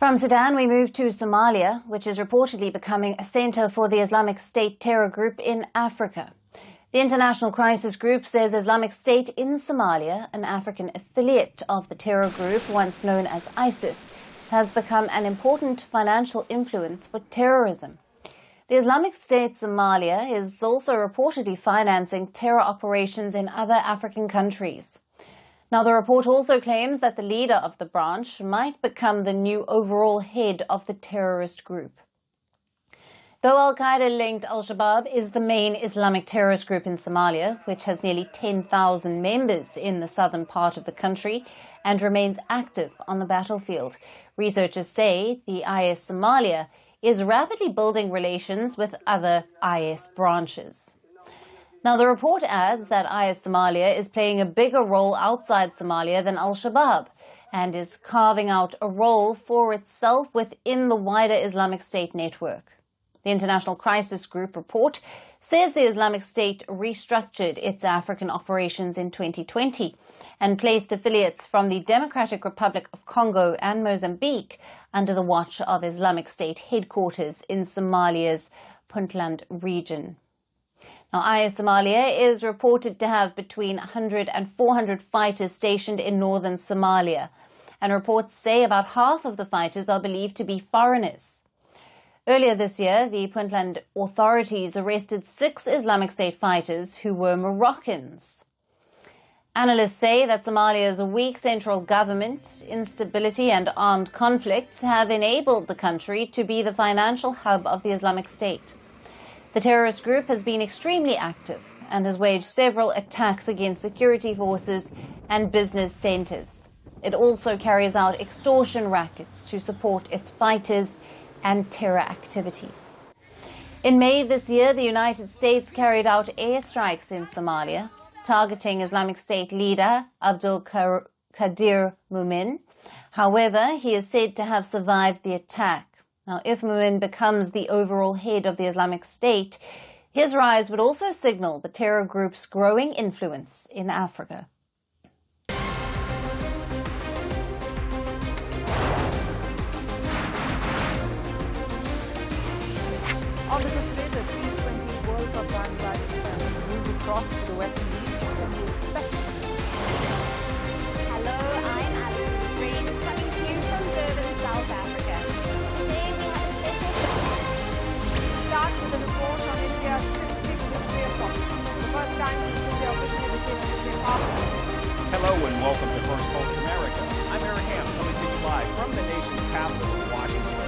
From Sudan, we move to Somalia, which is reportedly becoming a center for the Islamic State terror group in Africa. The International Crisis Group says Islamic State in Somalia, an African affiliate of the terror group once known as ISIS, has become an important financial influence for terrorism. The Islamic State-Somalia is also reportedly financing terror operations in other African countries. Now, the report also claims that the leader of the branch might become the new overall head of the terrorist group. Though al-Qaeda-linked al-Shabaab is the main Islamic terrorist group in Somalia, which has nearly 10,000 members in the southern part of the country and remains active on the battlefield, researchers say the IS-Somalia is rapidly building relations with other IS branches. Now, the report adds that IS-Somalia is playing a bigger role outside Somalia than al-Shabaab and is carving out a role for itself within the wider Islamic State network. The International Crisis Group report says the Islamic State restructured its African operations in 2020 and placed affiliates from the Democratic Republic of Congo and Mozambique under the watch of Islamic State headquarters in Somalia's Puntland region. Now, IS-Somalia is reported to have between 100 and 400 fighters stationed in northern Somalia, and reports say about half of the fighters are believed to be foreigners. Earlier this year, the Puntland authorities arrested 6 Islamic State fighters who were Moroccans. Analysts say that Somalia's weak central government, instability and armed conflicts have enabled the country to be the financial hub of the Islamic State. The terrorist group has been extremely active and has waged several attacks against security forces and business centers. It also carries out extortion rackets to support its fighters and terror activities. In May this year, the United States carried out airstrikes in Somalia, targeting Islamic State leader Abdul Qadir Mumin. However, he is said to have survived the attack. Now, if Mumin becomes the overall head of the Islamic State, his rise would also signal the terror group's growing influence in Africa. On the show today, the T20 World Cup bandwagon has moved across to the West Indies. What can you expect from this? Hello, I'm Alyson coming to you from Durban, South Africa. Today we have a special show. Start with a report on India's shifting nuclear posture. The first time since India officially became a nuclear power. Hello and welcome to Firstpost America. I'm Aaron Ham, coming to you live from the nation's capital in Washington.